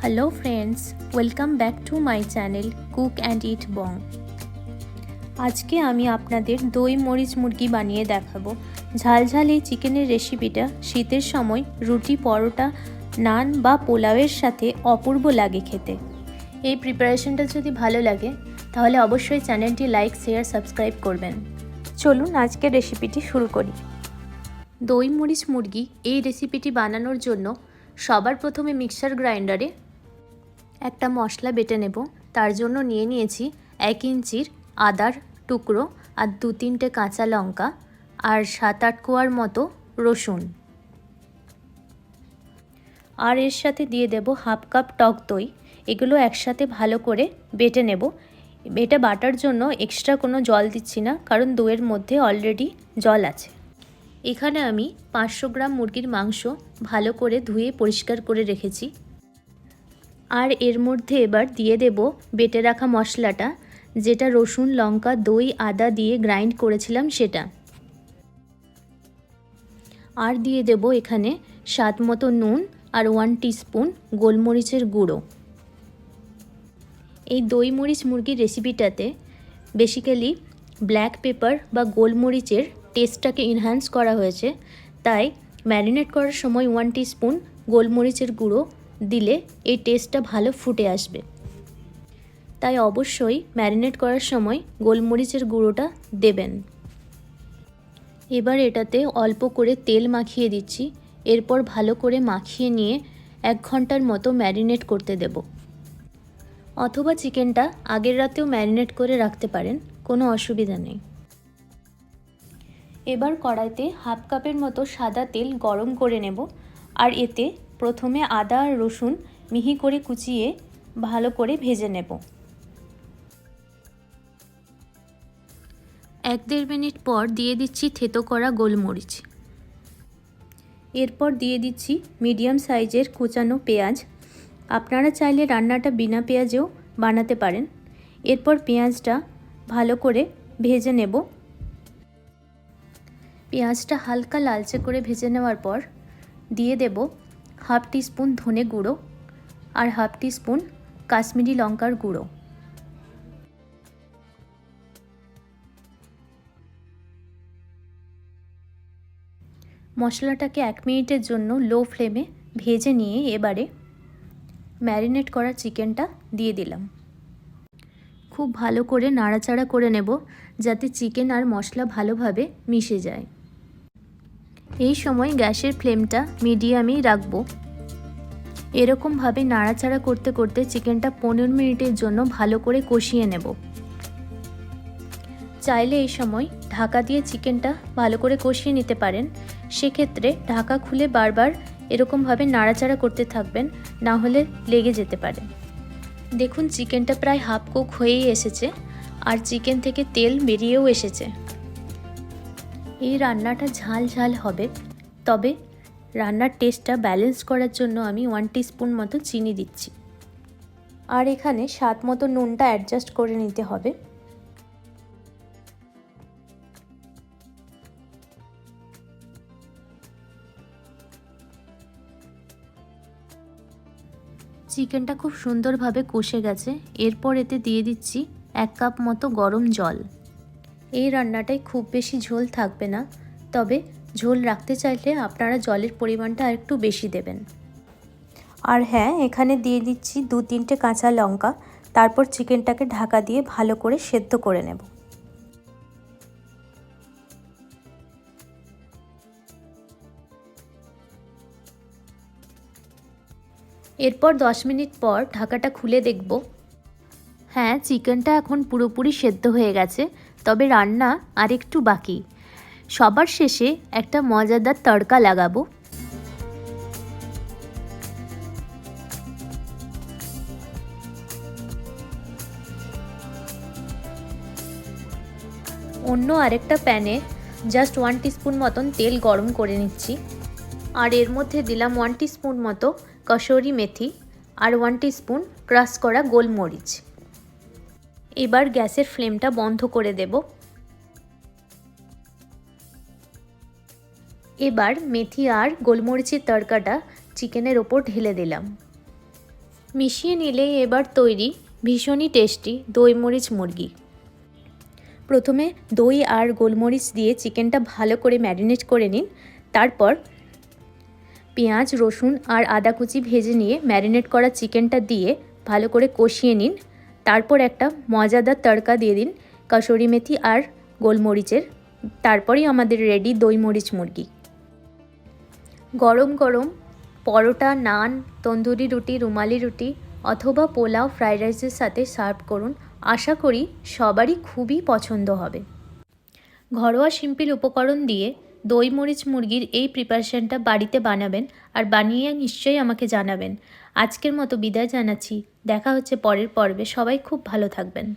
Hello friends, welcome back to my channel Cook and Eat Bong. আজকে আমি আপনাদের দই মরিচ মুরগি বানিয়ে দেখাবো। ঝালঝাল এই চিকেনের রেসিপিটা শীতের সময় রুটি, পরোটা, নান বা পোলাওয়ের সাথে অপূর্ব লাগে খেতে। এই প্রিপারেশনটা যদি ভালো লাগে তাহলে অবশ্যই চ্যানেলটি লাইক, শেয়ার, সাবস্ক্রাইব করবেন। চলুন আজকের রেসিপিটি শুরু করি। দই মরিচ মুরগি এই রেসিপিটি বানানোর জন্য সবার প্রথমে মিক্সার গ্রাইন্ডারে একটা মশলা বেটে নেব। তার জন্য নিয়ে নিয়েছি 1 ইঞ্চির আদার টুকরো আর 2-3টে কাঁচা লঙ্কা আর 7-8 কোয়ার মতো রসুন, আর এর সাথে দিয়ে দেব হাফ কাপ টক দই। এগুলো একসাথে ভালো করে বেটে নেব। এটা বাটার জন্য এক্সট্রা কোনো জল দিচ্ছি না, কারণ দইয়ের মধ্যে অলরেডি জল আছে। এখানে আমি 500 গ্রাম মুরগির মাংস ভালো করে ধুয়ে পরিষ্কার করে রেখেছি। আর এর মধ্যে এবার দিয়ে দেব বেটে রাখা মশলাটা, যেটা রসুন, লঙ্কা, দই, আদা দিয়ে গ্রাইন্ড করেছিলাম সেটা। আর দিয়ে দেব এখানে স্বাদ মতো নুন আর 1 টিস্পুন গোলমরিচের গুঁড়ো। এই দই মরিচ মুরগির রেসিপিটাতে বেসিক্যালি ব্ল্যাক পেপার বা গোলমরিচের টেস্টটাকে এনহ্যান্স করা হয়েছে, তাই ম্যারিনেট করার সময় 1 টিস্পুন গোলমরিচের গুঁড়ো দিলে এই টেস্টটা ভালো ফুটে আসবে। তাই অবশ্যই ম্যারিনেট করার সময় গোলমরিচের গুঁড়োটা দেবেন। এবার এটাতে অল্প করে তেল মাখিয়ে দিচ্ছি। এরপর ভালো করে মাখিয়ে নিয়ে 1 ঘন্টার মতো ম্যারিনেট করতে দেব। অথবা চিকেনটা আগের রাতেও ম্যারিনেট করে রাখতে পারেন, কোনো অসুবিধা নেই। এবার কড়াইতে হাফ কাপের মতো সাদা তেল গরম করে নেব। আর এতে প্রথমে আদা আর রসুন মিহি করে কুচিয়ে ভালো করে ভেজে নেব। 1-1.5 মিনিট পর দিয়ে দিচ্ছি থেতো করা গোলমরিচ। এরপর দিয়ে দিচ্ছি মিডিয়াম সাইজের কুচানো পেঁয়াজ। আপনারা চাইলে রান্নাটা বিনা পেঁয়াজেও বানাতে পারেন। এরপর পেঁয়াজটা ভালো করে ভেজে নেব। পেঁয়াজটা হালকা লালচে করে ভেজে নেওয়ার পর দিয়ে দেব হাফ টিস্পুন ধনে গুঁড়ো আর হাফ টিস্পুন কাশ্মীরি লঙ্কার গুঁড়ো। মশলাটাকে 1 মিনিটের জন্য লো ফ্লেমে ভেজে নিয়ে এবারে ম্যারিনেট করা চিকেনটা দিয়ে দিলাম। খুব ভালো করে নাড়াচাড়া করে নেব, যাতে চিকেন আর মশলা ভালোভাবে মিশে যায়। এই সময় গ্যাসের ফ্লেমটা মিডিয়ামেই রাখবো। এরকমভাবে নাড়াচাড়া করতে করতে চিকেনটা 15 মিনিটের জন্য ভালো করে কষিয়ে নেব। চাইলে এই সময় ঢাকা দিয়ে চিকেনটা ভালো করে কষিয়ে নিতে পারেন। সেক্ষেত্রে ঢাকা খুলে বারবার এরকমভাবে নাড়াচাড়া করতে থাকবেন, না হলে লেগে যেতে পারে। দেখুন চিকেনটা প্রায় হাফ কুক হয়েই এসেছে আর চিকেন থেকে তেল বেরিয়েও এসেছে। এই রান্নাটা ঝাল ঝাল হবে, তবে রান্নার টেস্টটা ব্যালেন্স করার জন্য আমি 1 টিস্পুন মতো চিনি দিচ্ছি। আর এখানে স্বাদ মতো নুনটা অ্যাডজাস্ট করে নিতে হবে। চিকেনটা খুব সুন্দরভাবে কষে গেছে। এরপর এতে দিয়ে দিচ্ছি 1 কাপ মতো গরম জল। এই রান্নাটায় খুব বেশি ঝোল থাকবে না, তবে ঝোল রাখতে চাইলে আপনারা জলের পরিমাণটা আরেকটু বেশি দেবেন। আর হ্যাঁ, এখানে দিয়ে দিচ্ছি 2-3টে কাঁচা লঙ্কা। তারপর চিকেনটাকে ঢাকা দিয়ে ভালো করে সেদ্ধ করে নেব। এরপর 10 মিনিট পর ঢাকাটা খুলে দেখব। হ্যাঁ, চিকেনটা এখন পুরোপুরি সেদ্ধ হয়ে গেছে, তবে রান্না আরেকটু বাকি। সবার শেষে একটা মজাদার তড়কা লাগাবো। অন্য আরেকটা প্যানে জাস্ট 1 টিস্পুন মতন তেল গরম করে নিচ্ছি। আর এর মধ্যে দিলাম 1 টিস্পুন মতো কসুরি মেথি আর 1 টিস্পুন ক্রাশ করা গোলমরিচ। এবার গ্যাসের ফ্লেমটা বন্ধ করে দেব। এবার মেথি আর গোলমরিচের তড়কাটা চিকেনের ওপর ঢেলে দিলাম। মিশিয়ে নিলেই এবার তৈরি ভীষণই টেস্টি দই মরিচ মুরগি। প্রথমে দই আর গোলমরিচ দিয়ে চিকেনটা ভালো করে ম্যারিনেট করে নিন। তারপর পেঁয়াজ, রসুন আর আদা কুচি ভেজে নিয়ে ম্যারিনেট করা চিকেনটা দিয়ে ভালো করে কষিয়ে নিন। তারপর একটা মজাদার তড়কা দিয়ে দিন কাসুরি মেথি আর গোলমরিচের। তারপরেই আমাদের রেডি দই মরিচ মুরগি। গরম গরম পরোটা, নান, তন্দুরি রুটি, রুমালি রুটি অথবা পোলাও, ফ্রাইড রাইসের সাথে সার্ভ করুন। আশা করি সবারই খুবই পছন্দ হবে। ঘরোয়া সিম্পল উপকরণ দিয়ে দই মরিচ মুরগির এই প্রিপারেশনটা বাড়িতে বানাবেন আর বানিয়ে নিশ্চয়ই আমাকে জানাবেন। আজকের মতো বিদায় জানাচ্ছি। দেখা হচ্ছে পরের পর্বে। সবাই খুব ভালো থাকবেন।